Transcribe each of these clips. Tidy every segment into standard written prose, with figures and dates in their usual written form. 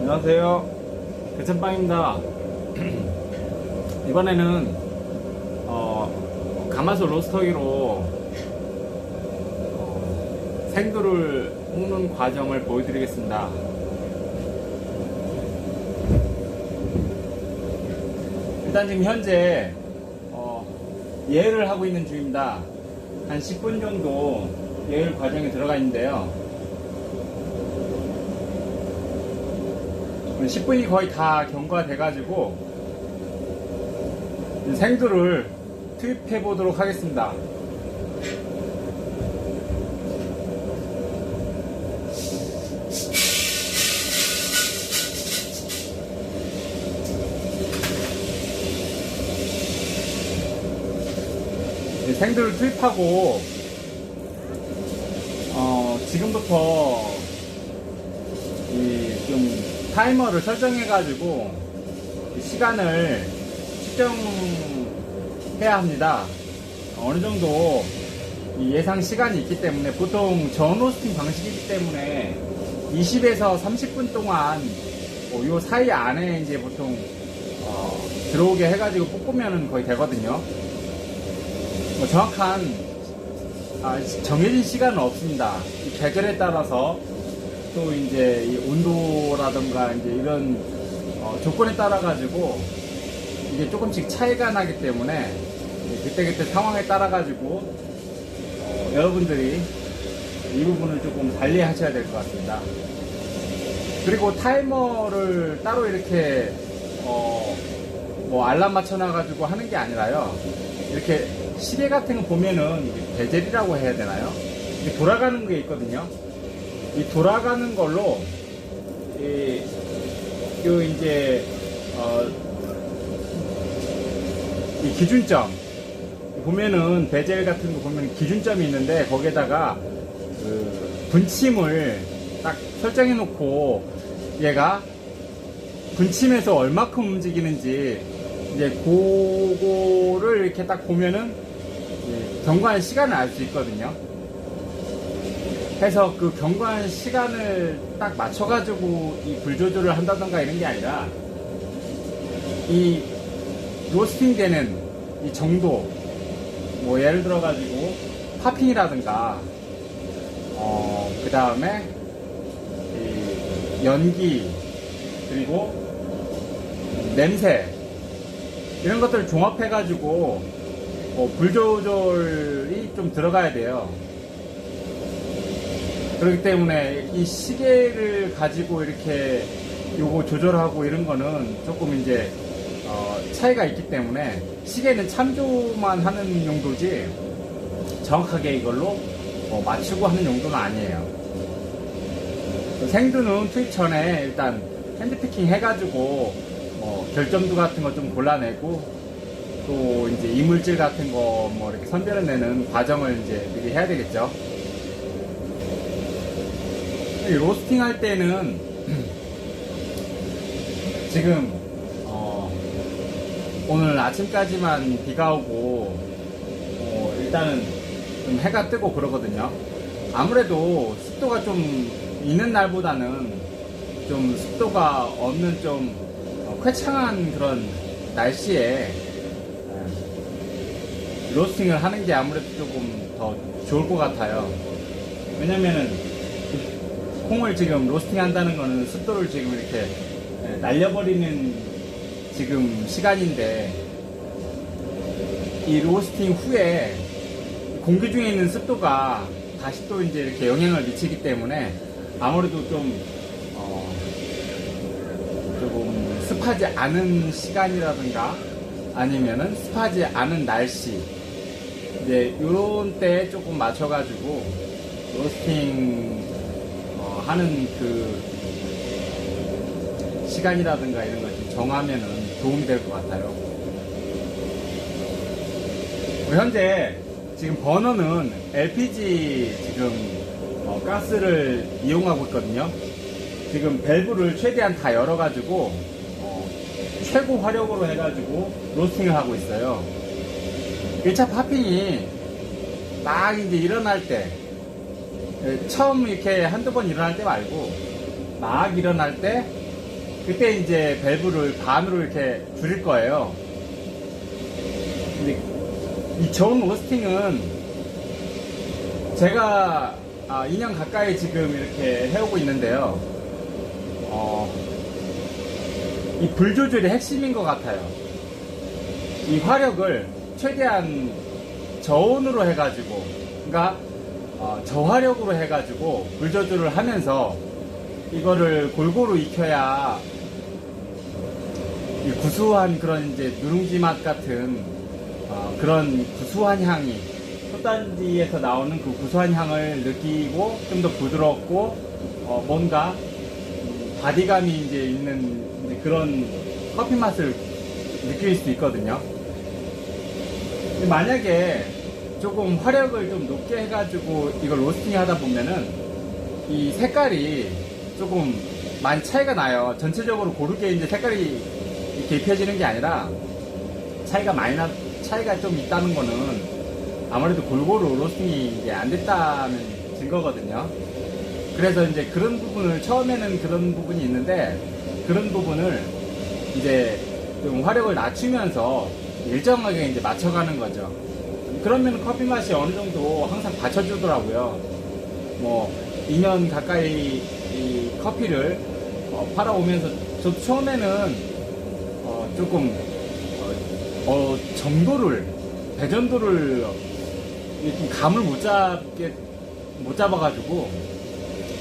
안녕하세요. 개천빵입니다. 이번에는 가마솥 로스터기로 생두를 볶는 과정을 보여드리겠습니다. 일단 지금 현재 예열을 하고 있는 중입니다. 한 10분 정도 예열 과정에 들어가 있는데요. 10분이 거의 다 경과가 돼가지고 생두를 투입해 보도록 하겠습니다. 생두를 투입하고 지금부터 좀 타이머를 설정해 가지고 시간을 측정해야 합니다. 어느 정도 예상 시간이 있기 때문에, 보통 전 로스팅 방식이기 때문에 20에서 30분 동안 요 사이 안에 이제 보통 들어오게 해가지고 볶으면 거의 되거든요. 정확한 정해진 시간은 없습니다. 이 계절에 따라서 또 이제 이 온도라든가 이제 이런 조건에 따라 가지고 이게 조금씩 차이가 나기 때문에 그때그때 상황에 따라 가지고 여러분들이 이 부분을 조금 달리 하셔야 될 것 같습니다. 그리고 타이머를 따로 이렇게 뭐 알람 맞춰놔 가지고 하는 게 아니라요, 이렇게 시계 같은 거 보면은 베젤이라고 해야 되나요? 이렇게 돌아가는 게 있거든요. 이 돌아가는 걸로 이제 이 기준점 보면은, 베젤 같은 거 보면 기준점이 있는데 거기에다가 그 분침을 딱 설정해 놓고 얘가 분침에서 얼마큼 움직이는지 이제 그거를 이렇게 딱 보면은 경과한 시간을 알 수 있거든요. 해서 그 경과한 시간을 딱 맞춰가지고 이 불 조절을 한다던가 이런 게 아니라, 이 로스팅 되는 이 정도, 뭐 예를 들어가지고 파핑이라든가, 그 다음에 연기, 그리고 냄새, 이런 것들을 종합해가지고 불 조절이 좀 들어가야 돼요. 그렇기 때문에 이 시계를 가지고 이렇게 요거 조절하고 이런 거는 조금 이제 차이가 있기 때문에, 시계는 참조만 하는 용도지 정확하게 이걸로 맞추고 하는 용도는 아니에요. 생두는 투입 전에 일단 핸드피킹 해가지고 결점도 같은 거 좀 골라내고, 또 이제 이물질 같은 거 뭐 이렇게 선별해내는 과정을 이제 미리 해야 되겠죠. 로스팅 할 때는 지금 오늘 아침까지만 비가 오고 일단은 좀 해가 뜨고 그러거든요. 아무래도 습도가 좀 있는 날보다는 좀 습도가 없는 좀 쾌창한 그런 날씨에 로스팅을 하는 게 아무래도 조금 더 좋을 것 같아요. 왜냐면은 콩을 지금 로스팅 한다는 거는 습도를 지금 이렇게 날려버리는 지금 시간인데, 이 로스팅 후에 공기 중에 있는 습도가 다시 또 이제 이렇게 영향을 미치기 때문에 아무래도 좀 조금 습하지 않은 시간이라든가 아니면은 습하지 않은 날씨, 이제 요런 때 조금 맞춰가지고 로스팅 하는 그 시간이라든가 이런 걸 좀 정하면은 도움이 될 것 같아요. 현재 지금 버너는 LPG 지금 가스를 이용하고 있거든요. 지금 밸브를 최대한 다 열어가지고 최고 화력으로 해가지고 로스팅을 하고 있어요. 1차 파핑이 막 이제 일어날 때, 처음 이렇게 한두 번 일어날 때 말고 막 일어날 때 그때 이제 밸브를 반으로 이렇게 줄일 거예요. 근데 이 저온 로스팅은 제가 2년 가까이 지금 이렇게 해오고 있는데요. 이 불 조절이 핵심인 것 같아요. 이 화력을 최대한 저온으로 해가지고, 그러니까 저화력으로 해가지고 불 조절을 하면서 이거를 골고루 익혀야 이 구수한 그런 이제 누룽지 맛 같은 그런 구수한 향이, 솥단지에서 나오는 그 구수한 향을 느끼고 좀 더 부드럽고 뭔가 바디감이 이제 있는 이제 그런 커피 맛을 느낄 수 있거든요. 근데 만약에 조금 화력을 좀 높게 해가지고 이걸 로스팅 하다 보면은 이 색깔이 조금 많이 차이가 나요. 전체적으로 고르게 이제 색깔이 이렇게 입혀지는 게 아니라 차이가 좀 있다는 거는 아무래도 골고루 로스팅이 이제 안 됐다는 증거거든요. 그래서 이제 그런 부분을, 처음에는 그런 부분이 있는데 그런 부분을 이제 좀 화력을 낮추면서 일정하게 이제 맞춰가는 거죠. 그러면 커피 맛이 어느 정도 항상 받쳐주더라고요. 뭐 2년 가까이 이 커피를 팔아오면서 저도 처음에는 조금 정도를, 배전도를 좀 감을 못 잡아가지고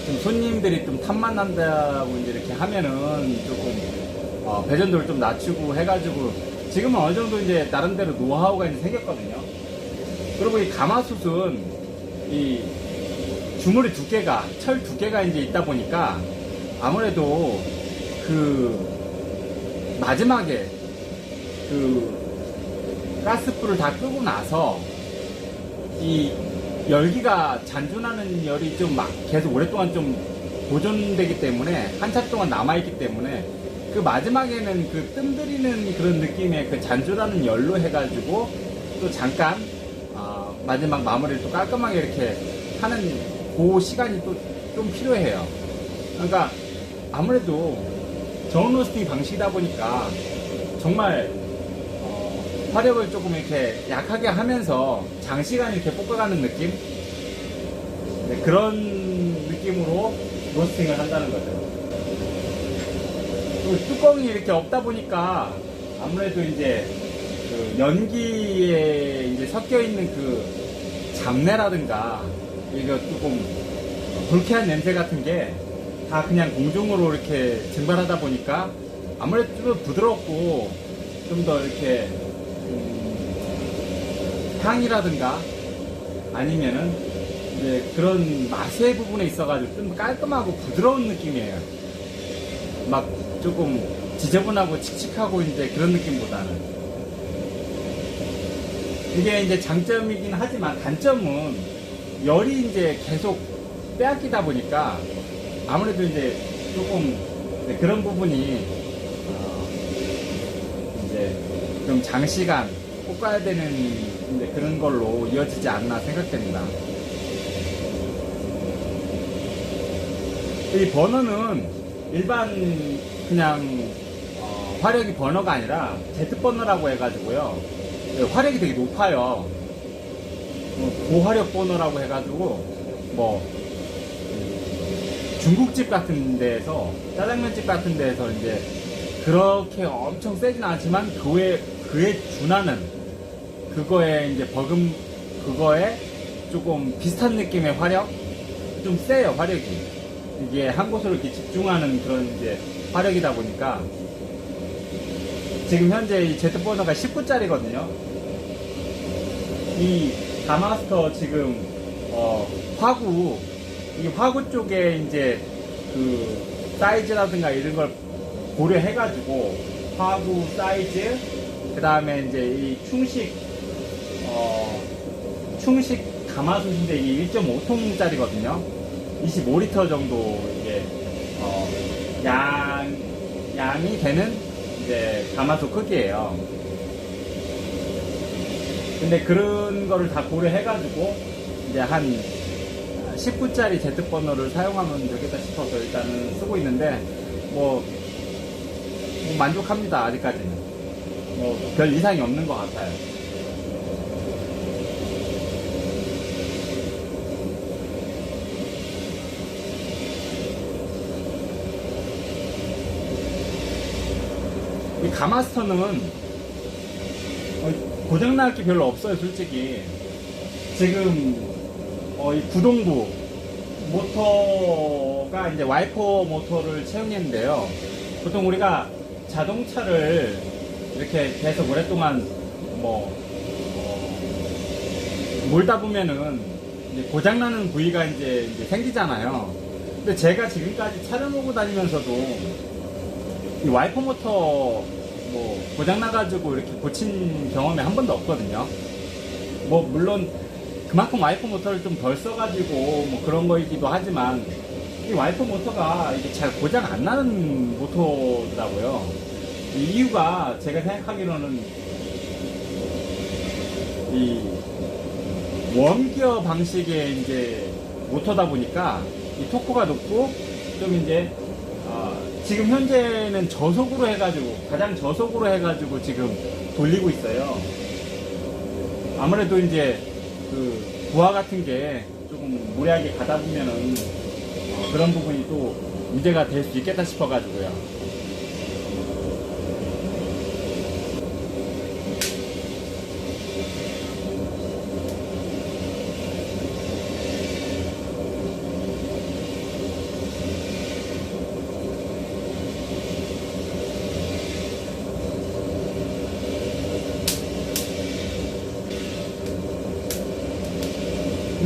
좀 손님들이 좀 탐만 난다고 이제 이렇게 하면은 조금 배전도를 좀 낮추고 해가지고 지금은 어느 정도 이제 나름대로 노하우가 이제 생겼거든요. 그리고 이 가마솥은 이 주물이 두께가, 철 두께가 이제 있다 보니까 아무래도 그 마지막에 그 가스불을 다 끄고 나서 이 열기가, 잔존하는 열이 좀 막 계속 오랫동안 좀 보존되기 때문에, 한참 동안 남아있기 때문에 그 마지막에는 그 뜸들이는 그런 느낌의 그 잔존하는 열로 해가지고 또 잠깐 마지막 마무리를 또 깔끔하게 이렇게 하는 그 시간이 또 좀 필요해요. 그러니까 아무래도 저온 로스팅 방식이다 보니까 정말 화력을 조금 이렇게 약하게 하면서 장시간 이렇게 볶아가는 느낌? 네, 그런 느낌으로 로스팅을 한다는 거죠. 그리고 뚜껑이 이렇게 없다 보니까 아무래도 이제 그 연기에 이제 섞여 있는 그 잡내라든가 이거 조금 불쾌한 냄새 같은 게 다 그냥 공중으로 이렇게 증발하다 보니까 아무래도 좀 부드럽고 좀 더 이렇게 향이라든가 아니면은 이제 그런 맛의 부분에 있어가지고 좀 깔끔하고 부드러운 느낌이에요. 막 조금 지저분하고 칙칙하고 이제 그런 느낌보다는. 이게 이제 장점이긴 하지만 단점은 열이 이제 계속 빼앗기다 보니까 아무래도 이제 조금 그런 부분이 이제 좀 장시간 볶아야 되는 이제 그런 걸로 이어지지 않나 생각됩니다. 이 버너는 일반 그냥 화력이 버너가 아니라 Z 버너라고 해가지고요. 화력이 되게 높아요. 고화력 버너라고 해가지고 뭐 중국집 같은 데에서, 짜장면집 같은 데에서 이제 그렇게 엄청 세진 않지만 그에 준하는 그거에 이제 그거에 조금 비슷한 느낌의 화력? 좀 세요, 화력이. 이게 한 곳으로 이렇게 집중하는 그런 이제 화력이다 보니까 지금 현재 이 Z버너가 19짜리거든요. 이 가마스터 지금 이 화구 쪽에 이제 그 사이즈라든가 이런 걸 고려해가지고 화구 사이즈, 그 다음에 이제 이 충식 가마솥인데 이게 1.5통짜리거든요. 25리터 정도 이게 양이 되는 이제 가마솥 크기예요. 근데 그런 거를 다 고려해가지고 이제 한 19짜리 Z버너를 사용하면 되겠다 싶어서 일단은 쓰고 있는데, 뭐 뭐 만족합니다. 아직까지는 뭐 별 이상이 없는 것 같아요. 이 가마스터는 고장날 게 별로 없어요. 솔직히 지금 이 구동부 모터가 이제 와이퍼 모터를 채용했는데요. 보통 우리가 자동차를 이렇게 계속 오랫동안 몰다 보면은 이제 고장나는 부위가 이제 생기잖아요. 근데 제가 지금까지 차를 몰고 다니면서도 이 와이퍼 모터 고장나가지고 이렇게 고친 경험이 한 번도 없거든요. 물론 그만큼 와이퍼 모터를 좀 덜 써가지고 그런 거이기도 하지만 이 와이퍼 모터가 이게 잘 고장 안 나는 모터더라고요. 이 이유가 제가 생각하기로는 이 웜기어 방식의 이제 모터다 보니까 이 토크가 높고 좀 이제 지금 현재는 저속으로 해가지고 가장 저속으로 해가지고 지금 돌리고 있어요. 아무래도 이제 그 부하 같은 게 조금 무리하게 가다 보면은 그런 부분이 또 문제가 될 수 있겠다 싶어가지고요.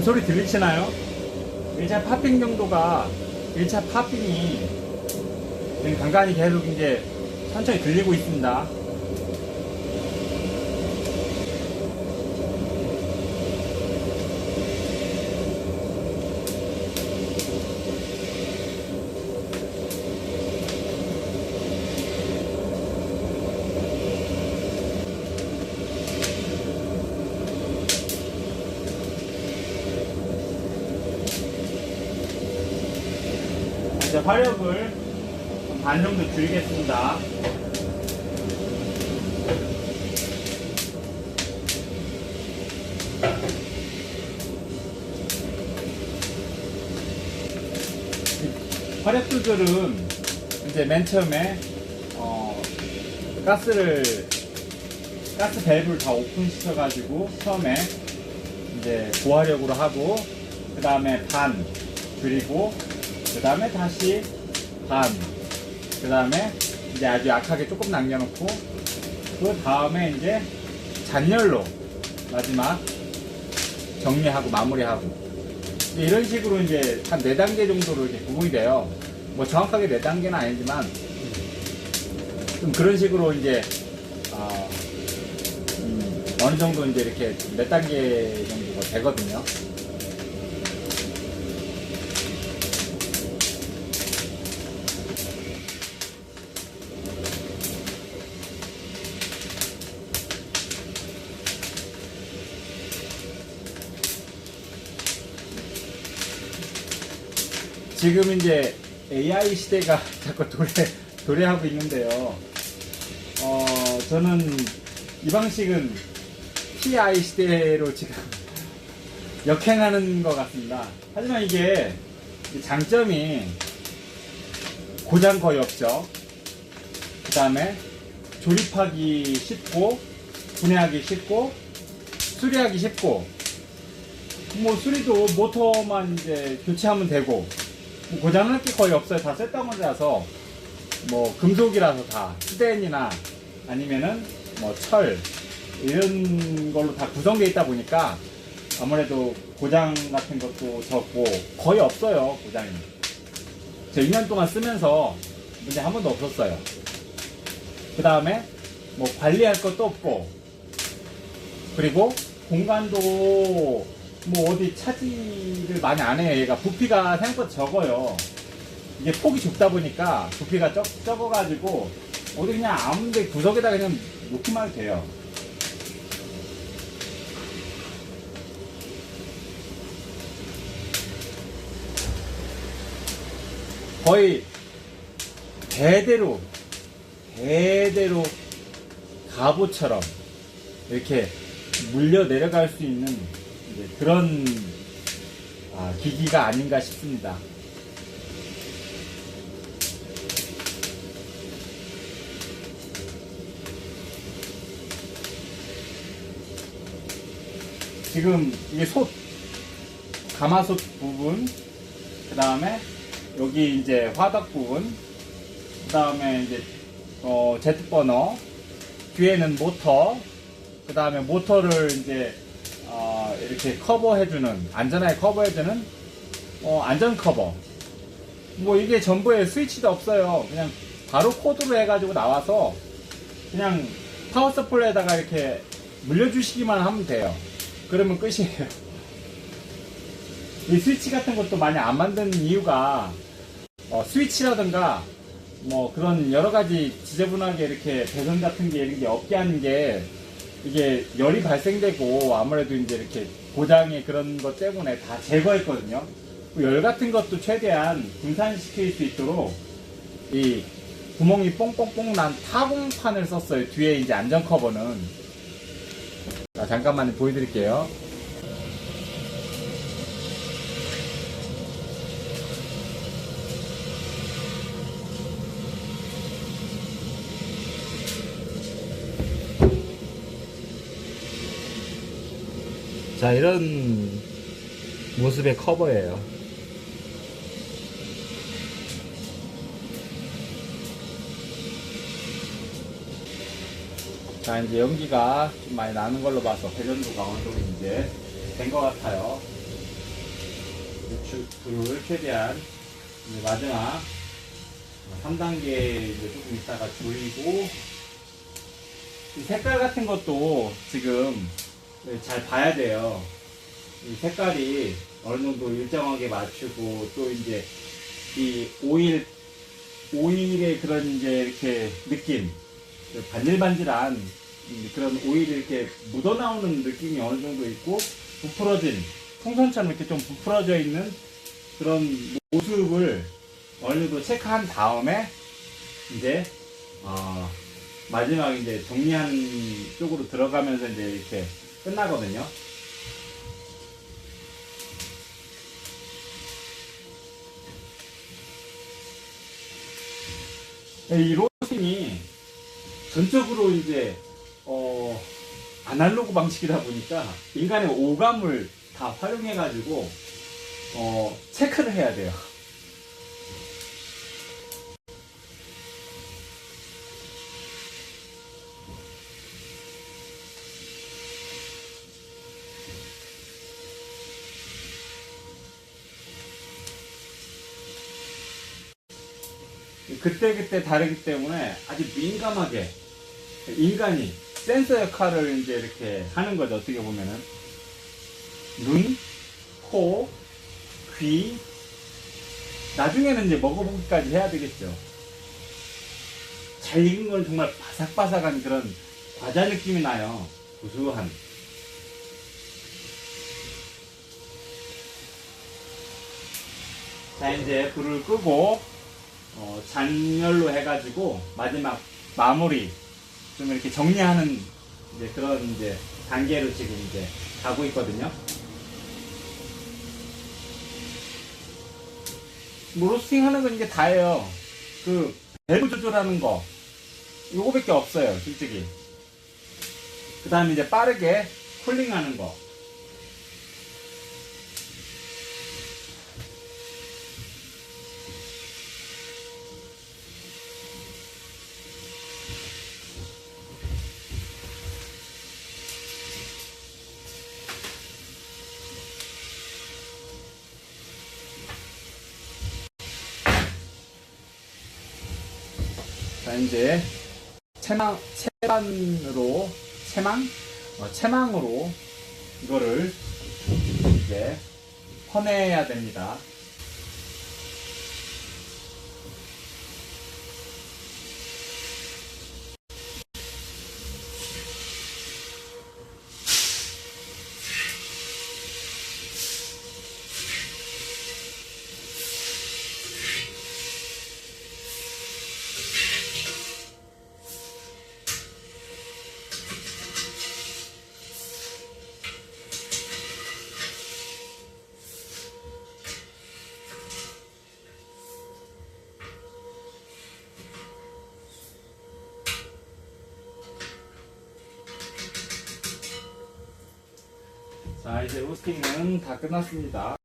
소리 들리시나요? 1차 팝핑 정도가 1차 팝핑이 지금 간간히 계속 이제 천천히 들리고 있습니다. 이제 화력을 반 정도 줄이겠습니다. 화력 조절은 이제 맨 처음에 가스 밸브를 다 오픈 시켜가지고 처음에 이제 고화력으로 하고 그 다음에 반 줄이고 그 다음에 다시 반, 그 다음에 이제 아주 약하게 조금 남겨놓고, 그 다음에 이제 잔열로 마지막 정리하고 마무리하고, 이런 식으로 이제 한 4단계 정도로 이렇게 구분이 돼요. 정확하게 4단계는 아니지만, 좀 그런 식으로 이제, 어느 정도 이제 이렇게 몇 단계 정도가 되거든요. 지금 이제 AI 시대가 자꾸 도래하고 있는데요. 저는 이 방식은 TI 시대로 지금 역행하는 것 같습니다. 하지만 이게 장점이 고장 거의 없죠. 그 다음에 조립하기 쉽고, 분해하기 쉽고, 수리하기 쉽고, 수리도 모터만 이제 교체하면 되고, 고장날 게 거의 없어요. 다 쇳덩어리라서 금속이라서 다 스텐이나 아니면은 철 이런 걸로 다 구성되어 있다 보니까 아무래도 고장 같은 것도 적고 거의 없어요. 고장이 저 2년 동안 쓰면서 문제 한 번도 없었어요. 그 다음에 관리할 것도 없고, 그리고 공간도 어디 차지를 많이 안 해요. 얘가 부피가 생각보다 적어요. 이게 폭이 좁다 보니까 부피가 적어가지고 어디 그냥 아무데 구석에다 그냥 놓기만 해도 돼요. 거의 대대로 갑옷처럼 이렇게 물려 내려갈 수 있는 이제 그런 기기가 아닌가 싶습니다. 지금 이게 가마솥 부분, 그 다음에 여기 이제 화덕 부분, 그 다음에 이제 제트버너, 뒤에는 모터, 그 다음에 모터를 이제 이렇게 커버해주는, 안전하게 커버해주는 안전 커버. 뭐 이게 전부에 스위치도 없어요. 그냥 바로 코드로 해가지고 나와서 그냥 파워 서플라이에다가 이렇게 물려주시기만 하면 돼요. 그러면 끝이에요. 이 스위치 같은 것도 많이 안 만드는 이유가 스위치라든가 뭐 그런 여러가지 지저분하게 이렇게 배선 같은 게 이런 게 없게 하는 게 이게 열이 발생되고 아무래도 이제 이렇게 고장의 그런 것 때문에 다 제거했거든요. 열 같은 것도 최대한 분산시킬 수 있도록 이 구멍이 뽕뽕뽕 난 타공판을 썼어요. 뒤에 이제 안전 커버는. 자, 잠깐만 보여드릴게요. 자, 이런 모습의 커버예요. 자, 이제 연기가 좀 많이 나는 걸로 봐서 회전도가 어느 정도 이제 된 것 같아요. 불을 최대한 이제 마지막 3단계 이제 조금 있다가 줄이고, 이 색깔 같은 것도 지금 잘 봐야 돼요. 이 색깔이 어느 정도 일정하게 맞추고, 또 이제 이 오일의 그런 이제 이렇게 느낌, 반질반질한 그런 오일이 이렇게 묻어나오는 느낌이 어느 정도 있고, 부풀어진, 풍선처럼 이렇게 좀 부풀어져 있는 그런 모습을 어느 정도 체크한 다음에, 이제, 마지막 이제 정리하는 쪽으로 들어가면서 이제 이렇게 끝나거든요. 이 로스팅이 전적으로 이제 아날로그 방식이다 보니까 인간의 오감을 다 활용해 가지고 체크를 해야 돼요. 그때그때 다르기 때문에 아주 민감하게 인간이 센서 역할을 이제 이렇게 하는 거죠. 어떻게 보면은 눈, 코, 귀, 나중에는 이제 먹어보기까지 해야 되겠죠. 잘 익은 건 정말 바삭바삭한 그런 과자 느낌이 나요. 고소한. 자, 이제 불을 끄고 잔열로 해가지고 마지막 마무리 좀 이렇게 정리하는 이제 그런 이제 단계로 지금 이제 가고 있거든요. 뭐 로스팅 하는 건 이게 다예요. 그 밸브 조절하는 거 요거밖에 없어요, 솔직히. 그 다음에 이제 빠르게 쿨링하는 거. 자, 이제 채망으로 이거를 이제 퍼내야 됩니다. 자, 이제 로스팅은 다 끝났습니다.